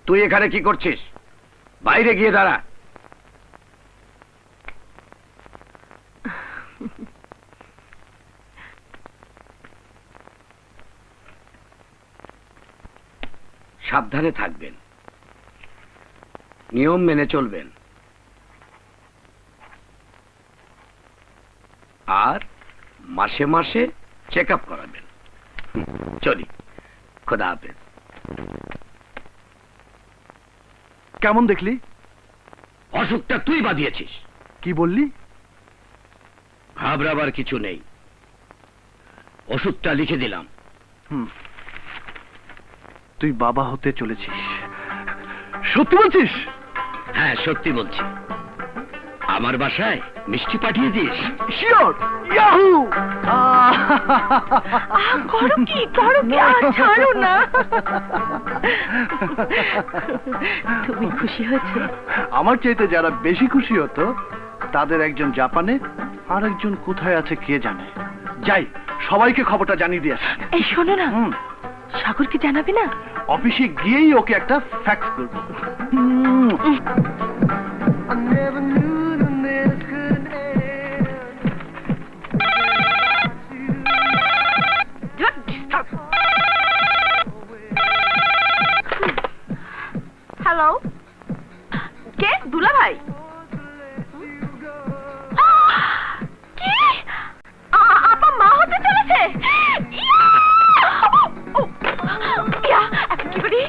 তুই এখানে কি করছিস? বাইরে গিয়ে দাঁড়া। সাবধানে থাকবেন, নিয়ম মেনে চলবেন, আর মাসে মাসে চেক আপ করাবেন। চলি, খোদা হাফেজ। কেমন দেখলি? অসুখটা তুই বাঁধিয়েছিস। কি বললি? ঘাবড়াবার কিছু নেই, ওষুধটা লিখে দিলাম। তুই বাবা হতে চলেছিস, সত্যি বলছিস? হ্যাঁ, সত্যি বলছি। আমার বাসায় মিষ্টি পাঠিয়ে দিস। শিওর। ইয়াহু! করো কি ছাড়ো না। তুমি খুশি হয়েছে? আমার চাইতে যারা বেশি খুশি হতো তাদের একজন জাপানে আর একজন কোথায় আছে কে জানে। যাই, সবাইকে খবরটা জানিয়ে দিয়ে আসি। এই শোনো না, সাগরকে জানাবে না? অফিসে গিয়েই ওকে একটা ফ্যাক্স করবো। হ্যালো, কে? দুলা ভাই? কি? আপা মা হতে চলেছে? এখন কি করি?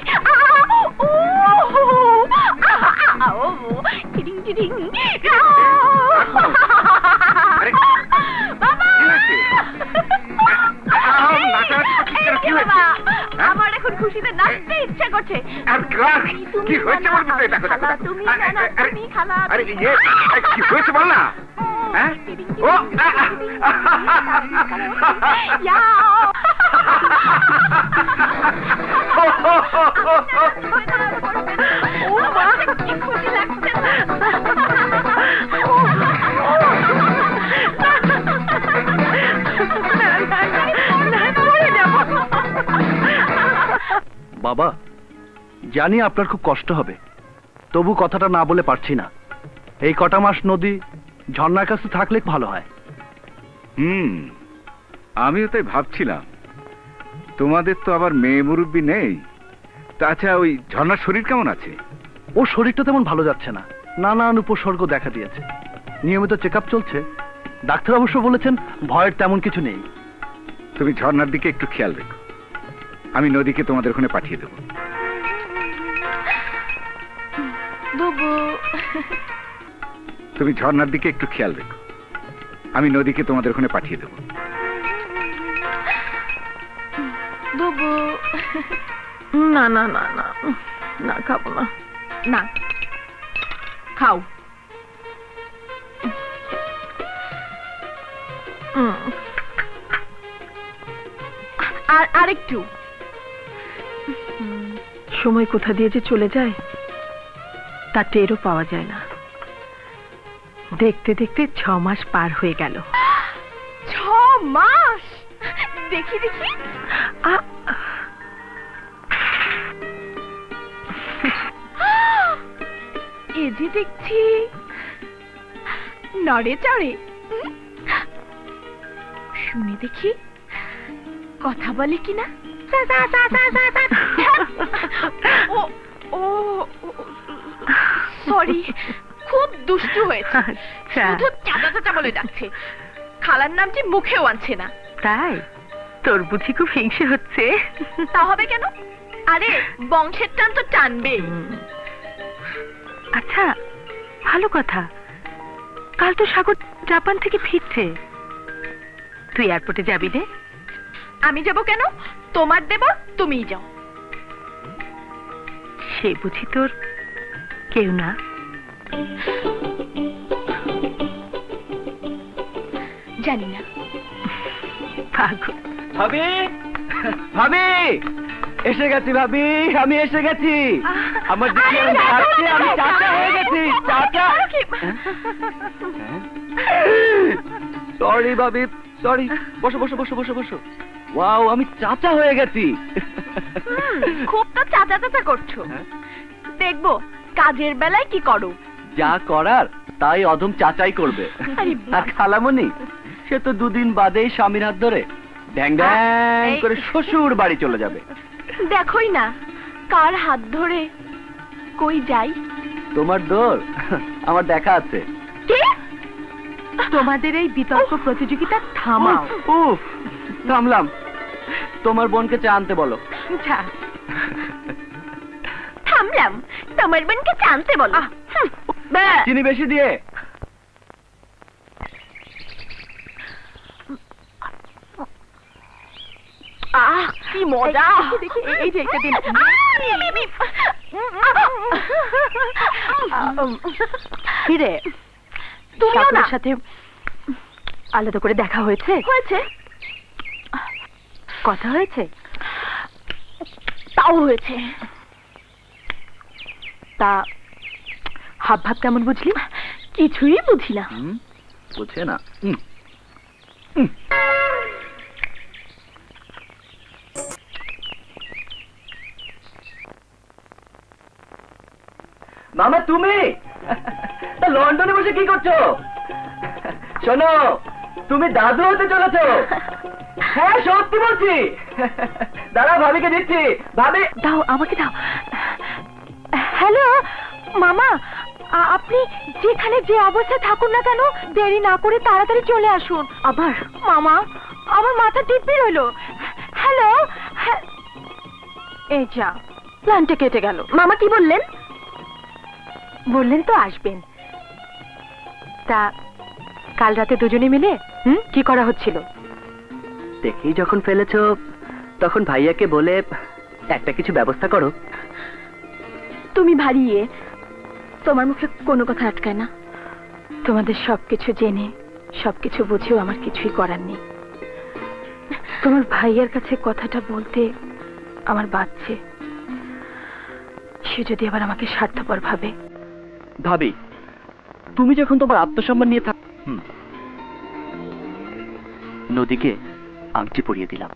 আমার এখন খুশিতে নাচতে ইচ্ছা করছে। কি হয়েছে বলবি? তুমি খালা, আরে কি হয়েছে বল না। কি খুশি লাগছে না? বাবা, জানি আপনার খুব কষ্ট হবে, তবু কথাটা না বলে পারছি না। এই কটা মাস নদী ঝর্ণার কাছে থাকলে ভালো হয়। আমিও তাই ভাবছিলাম, তোমাদের তো আবার মেয়ে মুরব্বী নেই। তাছাড়া ওই ঝর্ণার শরীর কেমন আছে? ওর শরীরটা তেমন ভালো যাচ্ছে না, নানান উপসর্গ দেখা দিয়েছে। নিয়মিত চেক আপ চলছে, ডাক্তার অবশ্য বলেছেন ভয়ের তেমন কিছু নেই। তুমি ঝর্ণার দিকে একটু খেয়াল রেখো, আমি নদীকে তোমাদের ওখানে পাঠিয়ে দেবো। বুবু, তুমি ঝর্ণার দিকে একটু খেয়াল রেখো, আমি নদীকে তোমাদের ওখানে পাঠিয়ে দেবো। বুবু। না না না না না, খাবো না। না, খাও। আর আরেকটু। সময় কোথা দিয়ে যে চলে যায় তা টেরও পাওয়া যায় না। দেখতে দেখতে 6 মাস পার হয়ে গেল। 6 মাস? দেখি দেখি। এ যে দেখছি নড়ে চড়ে। শুনে দেখি কথা বলে কিনা। ও সরি, খুব দুষ্টু হয়েছে। শুধু চাচা চাচা বলে ডাকছে, খালার নাম যে মুখেও আনছে না। তাই? তোর বুঝি খুব হিংসে হচ্ছে? তা হবে কেন? আরে বংশের টান তো টানবেই। আচ্ছা, ভালো কথা, কাল তো সাগর জাপান থেকে ফিরছে, তুই এয়ারপোর্টে যাবি রে? আমি যাব কেন? তোমার দেব, তুমিই যাও। সে বুঝি তোর কেউ না? জানি না। পাগল। ভাবি, ভাবি এসে গেছি। ভাবি, আমি এসে গেছি। আমার আমি চাচা হয়ে গেছি। চাচা। সরি ভাবি, সরি। বসো বসো বসো বসো বসো। ওয়াও, আমি চাচা হয়ে গেছি। খুব তো চাচা চাচা করছো। হ্যাঁ? দেখবো কাজের বেলায় কি করো। যা করার তাই অধম চাচাই করবে। আরে আর খালামণি, সে তো দুদিন বাদেই স্বামীর হাত ধরে ড্যাং ড্যাং এই- করে শ্বশুর বাড়ি চলে যাবে। দেখোই না কার হাত ধরে কই যাই। তোমার দোল আমার দেখা আছে। কি? তোমাদের এই বিতর্ক প্রতিযোগিতা থামাও। উফ, থামলাম। তোমার বোনকে চা আনতে বলো। থামলাম, তোমার বোনকে জানতে বলো। চিনি বেশি দিয়ে। কি মজা। এই যে এটা দিন। ফিরে তুমিও না। সাগরের সাথে আলাদা করে দেখা হয়েছে? হয়েছে, কথা হয়েছে? তাও হয়েছে। তা হাব ভাব কেমন বুঝলি? কিছুই বুঝি না। বুঝছে না। মামা, তুমি তা লন্ডনে বসে কি করছো? শোনো, তুমি দাদু হতে চলেছো। হ্যাঁ, সত্যি বলছি। দাঁড়াও, ভাবিকে দিচ্ছি। ভাবি, দাও, আমাকে দাও। হ্যালো মামা, আপনি যেখানে যে অবস্থায় থাকুন না কেন, দেরি না করে তাড়াতাড়ি চলে আসুন। আবার মামা, আমার মাথা টিপি রইল। হ্যালো, এই যা, প্ল্যানটা কেটে গেল। মামা কি বললেন? বললেন তো আসবেন। তা কাল রাতে দুজনে মিলে কি করা হচ্ছিল? দেখেই যখন ফেলেছো, তখন ভাইয়াকে বলে একটা কিছু ব্যবস্থা করো। তুমি ভারিয়ে, তোমার মুখে কোনো কথা আটকায় না। তোমাদের সবকিছু জেনে সবকিছু বুঝেও আমার কিছুই করার নেই। তোমার ভাইয়ের কাছে কথাটা বলতে আমার বাচ্চে, সে যদি আবার আমাকে স্বার্থপর ভাবে। ভাবি, তুমি যখন তোমার আত্মসম্মান নিয়ে থাক, নদীকে আংটি পরিয়ে দিলাম।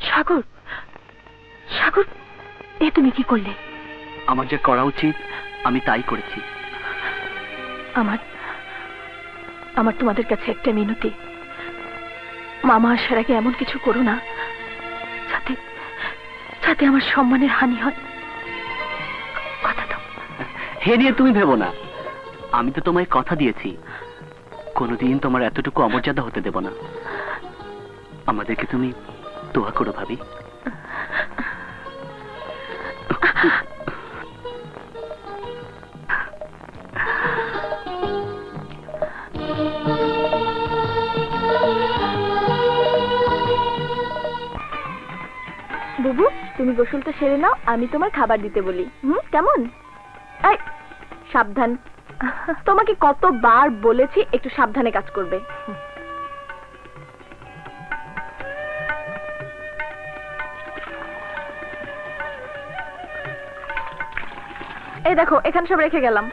সাগর, সাগর, এ তুমি কি করলে? আমার যা করা উচিত আমি তাই করেছি। আমার আমার তোমাদের কাছে একটা মিনতি, মামা আসার আগে এমন কিছু করো না যাতে যাতে আমার সম্মানের হানি হয়। কথা দাও। হে নিয়ে তুমি ভেবো না, আমি তো তোমায় কথা দিয়েছি কোনোদিন তোমার এতটুকু অমর্যাদা হতে দেব না। আমাদেরকে তুমি দোয়া করো ভাবি। বুবু, তুমি গোসলটা সেরে নাও, আমি তোমার খাবার দিতে বলি। কেমন? এই, সাবধান। তোমাকে কতবার বলেছি একটু সাবধানে কাজ করবে। এই দেখো, এখানে সব রেখে গেলাম।